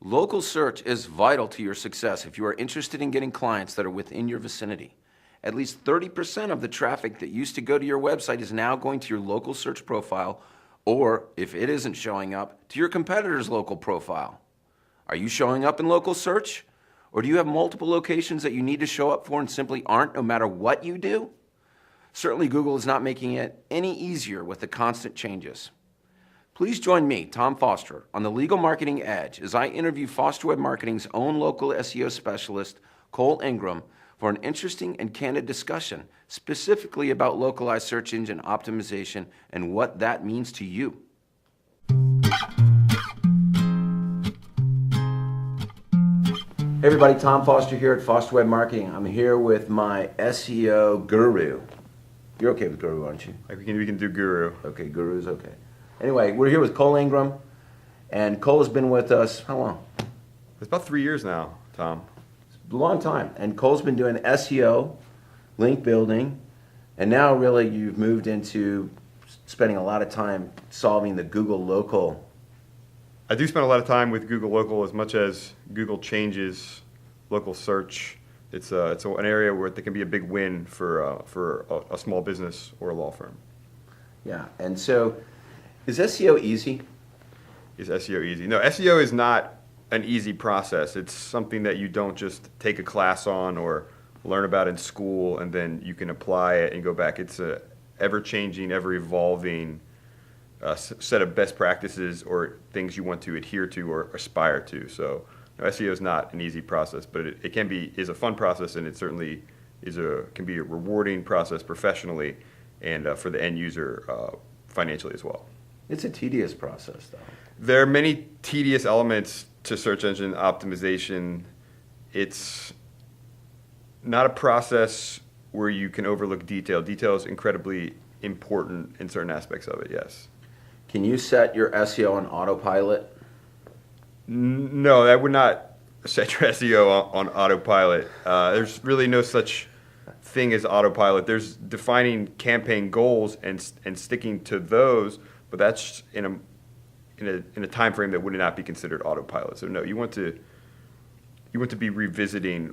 Local search is vital to your success if you are interested in getting clients that are within your vicinity. At least 30% of the traffic that used to go to your website is now going to your local search profile, or if it isn't showing up, to your competitor's local profile. Are you showing up in local search? Or do you have multiple locations that you need to show up for and simply aren't no matter what you do? Certainly Google is not making it any easier with the constant changes. Please join me, Tom Foster, on the Legal Marketing Edge as I interview Foster Web Marketing's own local SEO specialist, Cole Ingram, for an interesting and candid discussion specifically about localized search engine optimization and what that means to you. Hey everybody, Tom Foster here at Foster Web Marketing. I'm here with my SEO guru. You're okay with guru, aren't you? We can do guru. Okay, guru's okay. Anyway, we're here with Cole Ingram, and Cole has been with us, how long? It's about 3 years now, Tom. It's a long time. And Cole's been doing SEO, link building, and now really you've moved into spending a lot of time solving the Google local. I do spend a lot of time with Google Local as much as Google changes local search. It's an area where it can be a big win for a small business or a law firm. Yeah, and so is SEO easy? Is SEO easy? No, SEO is not an easy process. It's something that you don't just take a class on or learn about in school and then you can apply it and go back. It's a ever-changing, ever-evolving set of best practices or things you want to adhere to or aspire to. So no, SEO is not an easy process, but it is a fun process, and it certainly can be a rewarding process professionally and for the end user financially as well. It's a tedious process, though. There are many tedious elements to search engine optimization. It's not a process where you can overlook detail. Detail is incredibly important in certain aspects of it, yes. Can you set your SEO on autopilot? No, that would not set your SEO on autopilot. There's really no such thing as autopilot. There's defining campaign goals and sticking to those, but that's in a time frame that would not be considered autopilot. So no, you want to be revisiting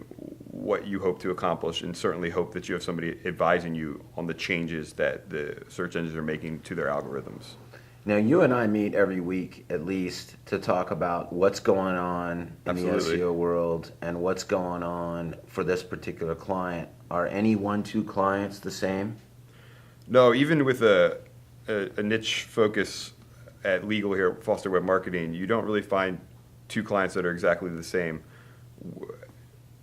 what you hope to accomplish, and certainly hope that you have somebody advising you on the changes that the search engines are making to their algorithms. Now, you and I meet every week at least to talk about what's going on in Absolutely. the SEO world and what's going on for this particular client. Are any 1-2 clients the same? No, even with a niche focus at legal here at Foster Web Marketing, you don't really find two clients that are exactly the same.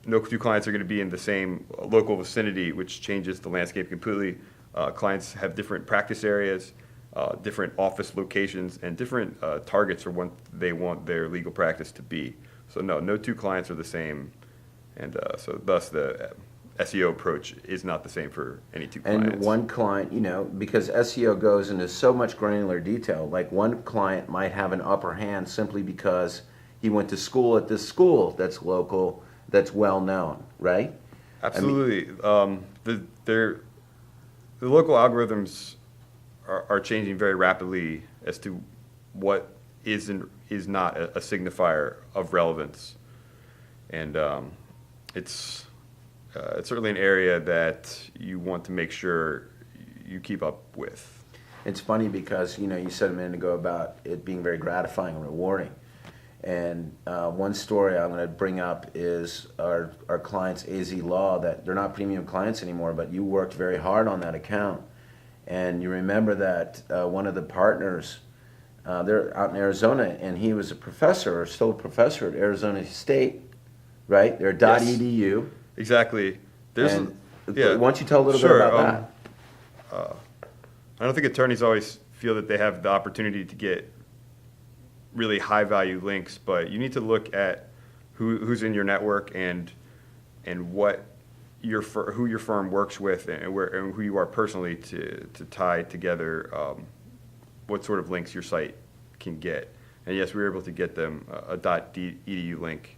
No two clients are going to be in the same local vicinity, which changes the landscape completely. Clients have different practice areas, different office locations, and different targets for what they want their legal practice to be. So no two clients are the same, and so thus the SEO approach is not the same for any two clients. And one client, because SEO goes into so much granular detail, like one client might have an upper hand simply because he went to school at this school that's local, that's well known, right? Absolutely. The local algorithms are changing very rapidly as to what is and is not a signifier of relevance, and it's certainly an area that you want to make sure you keep up with. It's funny because, you said a minute ago about it being very gratifying and rewarding. And one story I'm going to bring up is our clients, AZ Law, that they're not premium clients anymore, but you worked very hard on that account. And you remember that one of the partners, they're out in Arizona, and he was a professor, or still a professor at Arizona State, right? They're Yes. .edu. Exactly. Why don't you tell a little bit about that? I don't think attorneys always feel that they have the opportunity to get really high value links, but you need to look at who's in your network and what who your firm works with and who you are personally to tie together what sort of links your site can get. And yes, we were able to get them a .edu link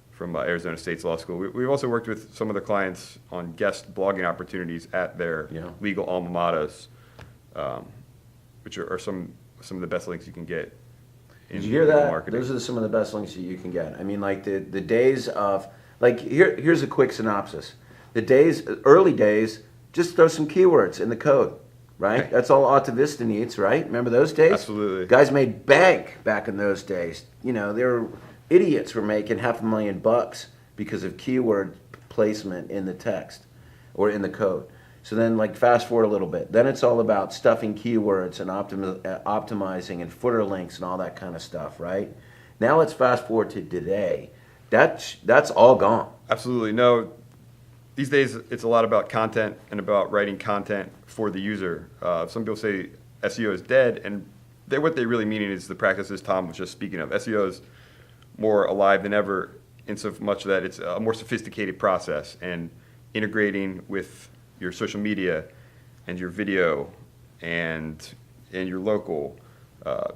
from Arizona State's Law School. We've also worked with some of the clients on guest blogging opportunities at their legal alma maters, which are some of the best links you can get. in Did you hear email that? marketing. Those are some of the best links that you can get. I mean, like the days of, like, here's a quick synopsis. Early days, just throw some keywords in the code, right? Right. That's all Alta Vista needs, right? Remember those days? Absolutely. Guys made bank back in those days. You know, they were idiots were making $500,000 because of keyword placement in the text or in the code. So then, like, fast forward a little bit. Then it's all about stuffing keywords and optimizing and footer links and all that kind of stuff, right? Now let's fast forward to today. That's all gone. Absolutely. No, these days it's a lot about content and about writing content for the user. Some people say SEO is dead, and what they really mean is the practices Tom was just speaking of. SEO is more alive than ever in so much that it's a more sophisticated process, and integrating with your social media and your video and your local,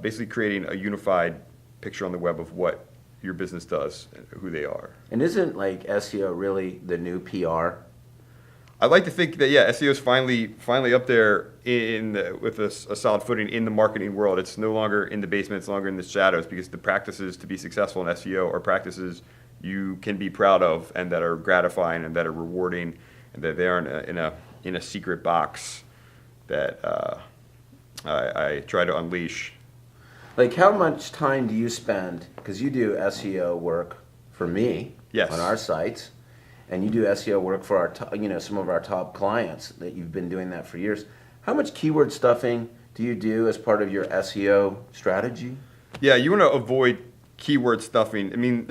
basically creating a unified picture on the web of what your business does and who they are. And isn't, like, SEO really the new PR? I'd like to think that, yeah, SEO is finally up there with a solid footing in the marketing world. It's no longer in the basement, it's no longer in the shadows, because the practices to be successful in SEO are practices you can be proud of and that are gratifying and that are rewarding, and that they aren't in a secret box that I try to unleash. Like, how much time do you spend, because you do SEO work for me Yes. on our sites, and you do SEO work for some of our top clients that you've been doing that for years. How much keyword stuffing do you do as part of your SEO strategy? Yeah, you want to avoid keyword stuffing. I mean,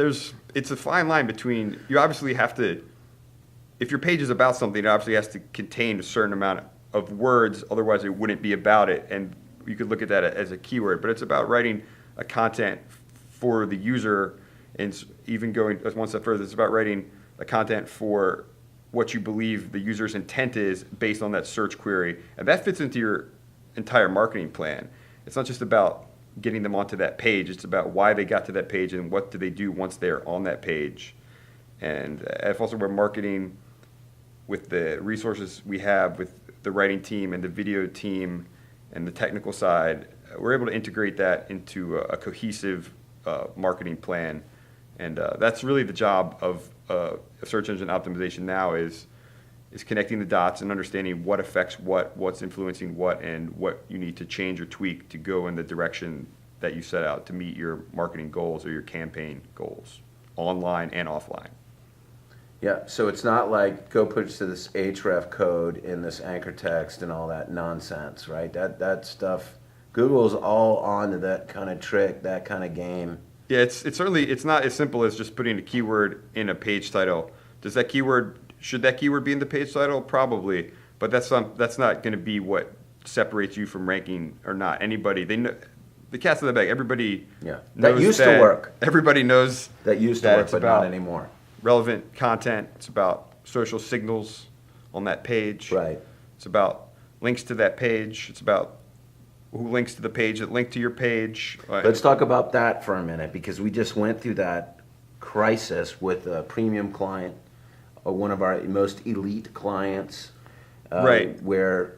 it's a fine line between, you obviously have to, if your page is about something, it obviously has to contain a certain amount of words, otherwise it wouldn't be about it, and you could look at that as a keyword. But it's about writing a content for the user, and even going one step further, it's about writing a content for what you believe the user's intent is based on that search query, and that fits into your entire marketing plan. It's not just about getting them onto that page, it's about why they got to that page and what do they do once they're on that page. And at False Web Marketing, with the resources we have with the writing team and the video team and the technical side, we're able to integrate that into a cohesive marketing plan. And that's really the job of search engine optimization now, is connecting the dots and understanding what affects what's influencing what, and what you need to change or tweak to go in the direction that you set out to meet your marketing goals or your campaign goals, online and offline. Yeah, so it's not like go put to this href code in this anchor text and all that nonsense, right? That stuff, Google's all on to that kind of trick, that kind of game. Yeah, it's certainly, it's not as simple as just putting a keyword in a page title. Should that keyword be in the page title? Probably, but that's not going to be what separates you from ranking or not. Anybody, they know, the cat's in the bag. Everybody Yeah, knows that used to work. Everybody knows That used to that work, it's but about not anymore. relevant content. It's about social signals on that page. Right. It's about links to that page. It's about who links to the page that linked to your page. Let's talk about that for a minute, because we just went through that crisis with a premium client, one of our most elite clients, Right. where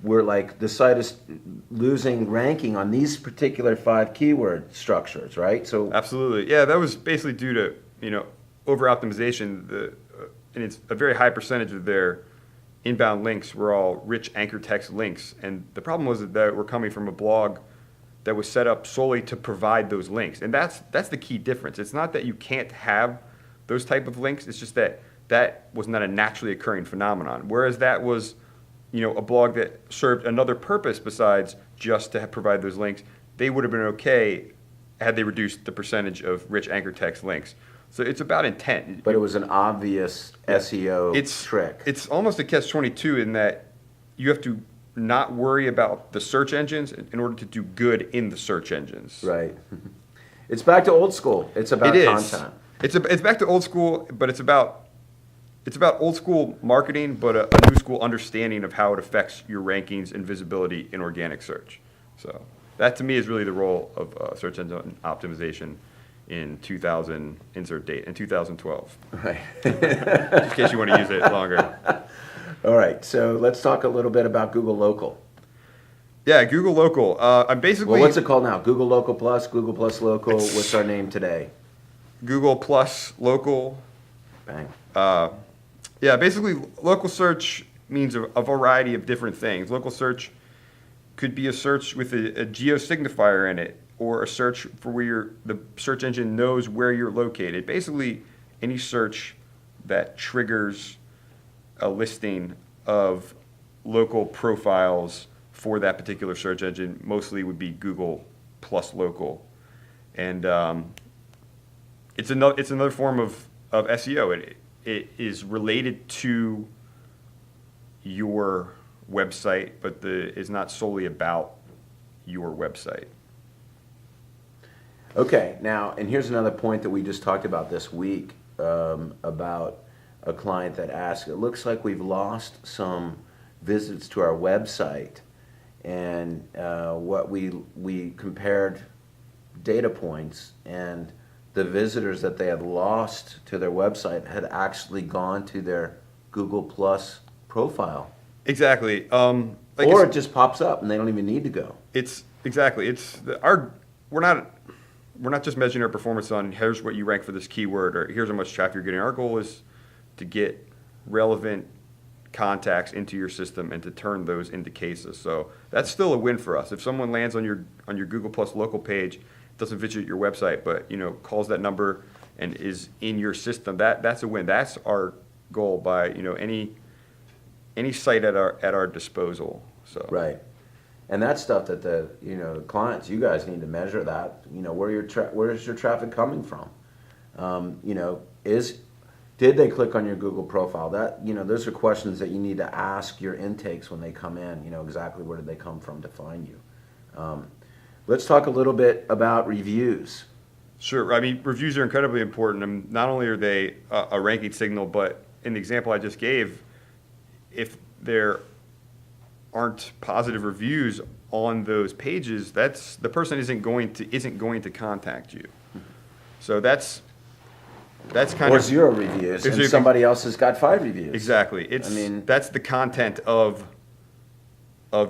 we're like, the site is losing ranking on these particular 5 keyword structures, right? So Absolutely. Yeah, that was basically due to, over optimization. And it's a very high percentage of their inbound links were all rich anchor text links. And the problem was that we're coming from a blog that was set up solely to provide those links. And that's the key difference. It's not that you can't have those type of links. It's just that was not a naturally occurring phenomenon. Whereas that was, a blog that served another purpose besides just to provide those links, they would have been okay had they reduced the percentage of rich anchor text links. So it's about intent. but it was an obvious SEO trick. It's almost a catch-22 in that you have to not worry about the search engines in order to do good in the search engines. Right. It's back to old school. It's about It is. content. It's back to old school, but it's about old school marketing, but a new school understanding of how it affects your rankings and visibility in organic search. So that to me is really the role of search engine optimization in 2012. Right. Just in case you want to use it longer. All right, so let's talk a little bit about Google Local. Yeah, Google Local. I'm basically Well, what's it called now? Google Local Plus, Google Plus Local. What's our name today? Google Plus Local. Bang. Yeah, basically, local search means a variety of different things. Local search could be a search with a geosignifier in it, or a search for where the search engine knows where you're located. Basically, any search that triggers a listing of local profiles for that particular search engine mostly would be Google plus local. And it's another form of SEO. It is related to your website, but is not solely about your website. Okay, now, and here's another point that we just talked about this week about a client that asked, it looks like we've lost some visits to our website, and what we compared data points, and the visitors that they had lost to their website had actually gone to their Google Plus profile. Exactly. Or it just pops up and they don't even need to go. It's exactly. We're not just measuring our performance on here's what you rank for this keyword or here's how much traffic you're getting. Our goal is to get relevant contacts into your system and to turn those into cases. So that's still a win for us. If someone lands on your Google Plus local page, doesn't visit your website, but calls that number and is in your system, that's a win. That's our goal by any site at our disposal. So Right. And that's stuff that the clients, you guys need to measure that. Where is your traffic coming from? Did they click on your Google profile? Those are questions that you need to ask your intakes when they come in. Exactly where did they come from to find you. Let's talk a little bit about reviews. Sure. I mean, reviews are incredibly important. And not only are they a ranking signal, but in the example I just gave, if there aren't positive reviews on those pages, the person isn't going to contact you. So that's kind Or of zero reviews, and somebody else has got 5 reviews. exactly. That's the content of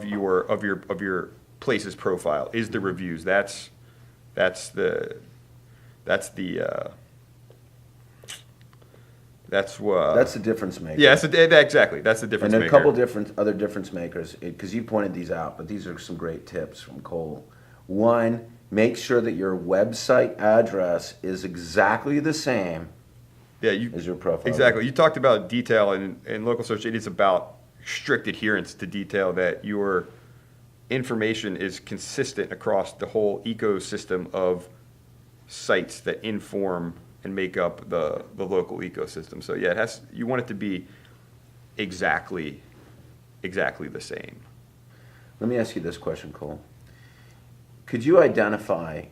your place's profile is the reviews. That's the difference maker. Yeah, exactly. That's the difference And maker. a couple other difference makers, because you pointed these out, but these are some great tips from Cole. One, make sure that your website address is exactly the same as your profile. Exactly. You talked about detail, and in local search, it is about strict adherence to detail, that your information is consistent across the whole ecosystem of sites that inform and make up the local ecosystem. So yeah, you want it to be exactly the same. Let me ask you this question, Cole. Could you identify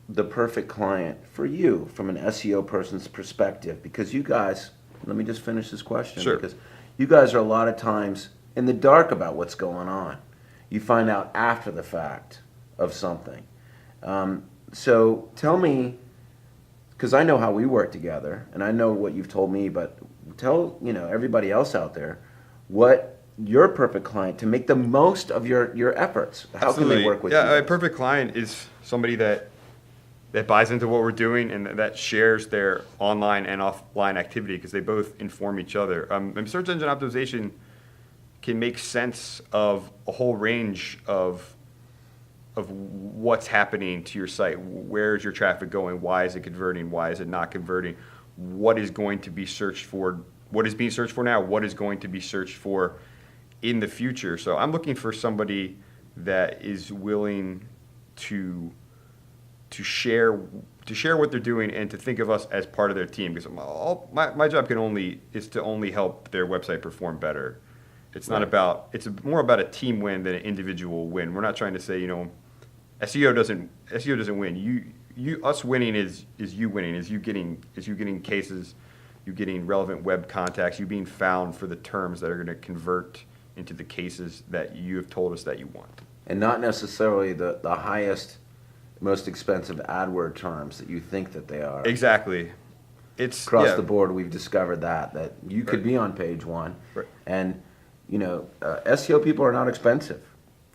the perfect client for you from an SEO person's perspective? Because you guys, let me just finish this question. Sure. Because you guys are a lot of times in the dark about what's going on. You find out after the fact of something. So tell me, because I know how we work together, and I know what you've told me, but tell everybody else out there what your perfect client to make the most of your efforts. How Absolutely. can they work with you? Yeah, a perfect client is somebody that buys into what we're doing and that shares their online and offline activity, because they both inform each other. And search engine optimization can make sense of a whole range of what's happening to your site. Where is your traffic going? Why is it converting? Why is it not converting? What is going to be searched for? What is being searched for now? What is going to be searched for in the future? So I'm looking for somebody that is willing to share what they're doing and to think of us as part of their team, because my job is to only help their website perform better. It's not about, it's more about a team win than an individual win. We're not trying to say, SEO doesn't win. Us winning is you winning, is you getting cases, you getting relevant web contacts, you being found for the terms that are going to convert into the cases that you have told us that you want. And not necessarily the highest, most expensive AdWord terms that you think that they are. Exactly. It's Across the board, we've discovered that you could be on page 1, Right. and SEO people are not expensive.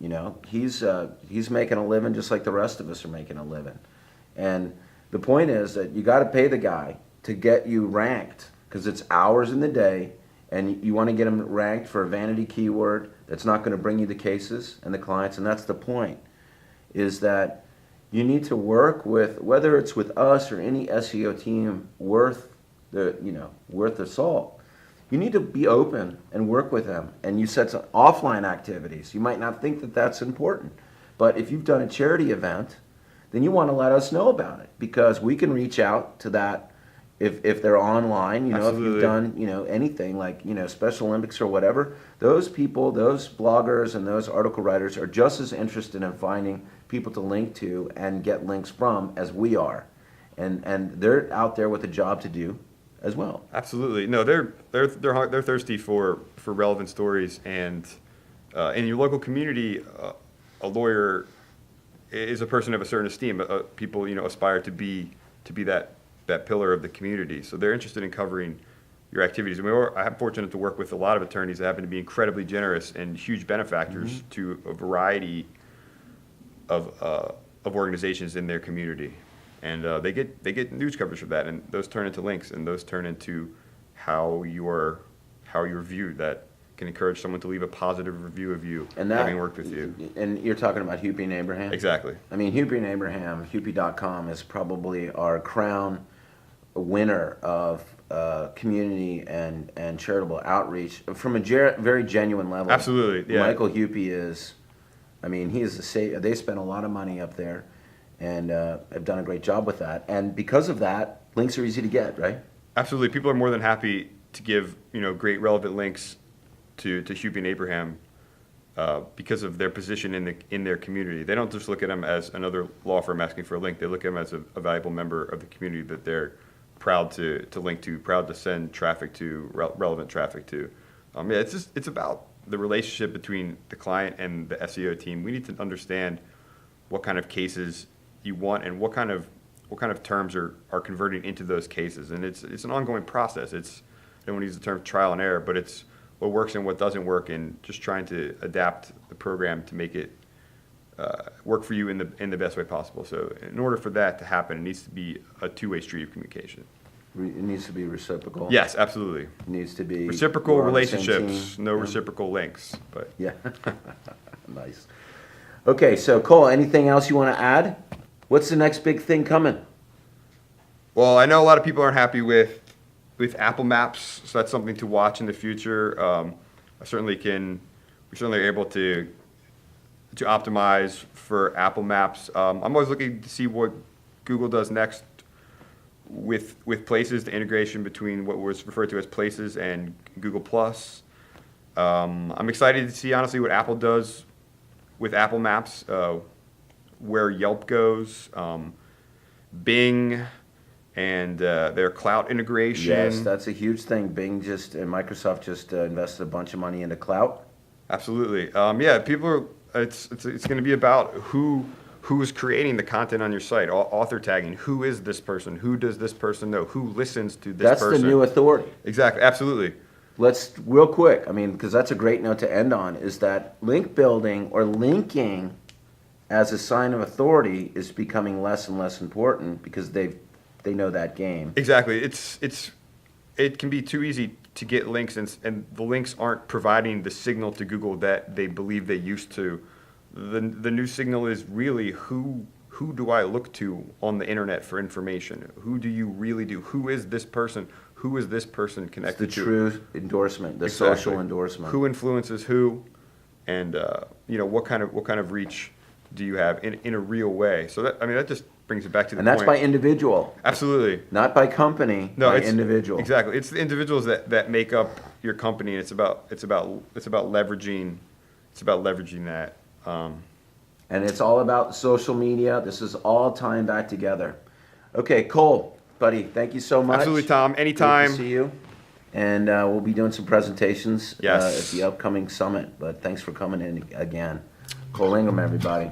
You know, he's making a living just like the rest of us are making a living. And the point is that you got to pay the guy to get you ranked because it's hours in the day, and you want to get him ranked for a vanity keyword that's not going to bring you the cases and the clients. And that's the point, is that you need to work with, whether it's with us or any SEO team worth the salt. You need to be open and work with them. And you set some offline activities. You might not think that that's important, but if you've done a charity event, then you want to let us know about it, because we can reach out to that if they're online, you know, Absolutely. if you've done, you know, anything like, you know, Special Olympics or whatever. Those people, those bloggers and those article writers are just as interested in finding people to link to and get links from as we are. And they're out there with a job to do as well. Absolutely. No, they're thirsty for relevant stories, and in your local community, a lawyer is a person of a certain esteem. People, you know, aspire to be that pillar of the community. So they're interested in covering your activities. I mean, I'm fortunate to work with a lot of attorneys that happen to be incredibly generous and huge benefactors to a variety of organizations in their community. And they get news coverage for that, and those turn into links, and those turn into how you're viewed. That can encourage someone to leave a positive review of you, And that, having worked with you. And you're talking about Hupy and Abraham? Exactly. I mean, Hupy and Abraham, Hupy.com is probably our crown winner of community and charitable outreach from a very genuine level. Absolutely, yeah. Michael Hupy is, I mean, he is they spent a lot of money up there, and have done a great job with that. And because of that, links are easy to get, right? Absolutely. People are more than happy to give, you know, great relevant links to Hupy and Abraham because of their position in their community. They don't just look at them as another law firm asking for a link. They look at them as a valuable member of the community that they're proud to link to, proud to send traffic to, relevant traffic to. Yeah, it's about the relationship between the client and the SEO team. We need to understand what kind of cases you want and what kind of terms are converting into those cases. And it's an ongoing process. I don't want to use the term trial and error, but it's what works and what doesn't work, and just trying to adapt the program to make it work for you in the best way possible. So in order for that to happen, it needs to be a two-way street of communication. It needs to be reciprocal. Yes, absolutely. It needs to be Reciprocal we're on the same relationships, team. no Yeah. reciprocal links. But Yeah. Nice. Okay, so Cole, anything else you want to add? What's the next big thing coming? well, I know a lot of people aren't happy with Apple Maps, so that's something to watch in the future. We certainly are able to optimize for Apple Maps. I'm always looking to see what Google does next with Places, the integration between what was referred to as Places and Google+. I'm excited to see, honestly, what Apple does with Apple Maps, where Yelp goes, Bing, and their cloud integration. Yes, that's a huge thing. Bing and Microsoft just invested a bunch of money into clout. Absolutely. Yeah, people are. It's going to be about who is creating the content on your site. Author tagging. Who is this person? Who does this person know? Who listens to this That's person? the new authority. Exactly. Absolutely. Let's, real quick, I mean, because that's a great note to end on, is that link building or linking as a sign of authority is becoming less and less important because they know that game. Exactly. It can be too easy to get links, and the links aren't providing the signal to Google that they believe they used to. The new signal is really who do I look to on the internet for information? Who do you really do? Who is this person? Who is this person It's connected the to? true endorsement, the Exactly. social endorsement. Who influences who, and what kind of reach do you have in a real way? So that just brings it back to the And that's point. by individual, Absolutely. not by company, No, by it's individual. Exactly. It's the individuals that make up your company, and it's about leveraging that. And it's all about social media. This is all tying back together. Okay, Cole, buddy, thank you so much. Absolutely, Tom. Great Anytime. to see you. And we'll be doing some presentations Yes. at the upcoming summit. But thanks for coming in again. Cole Ingham, everybody.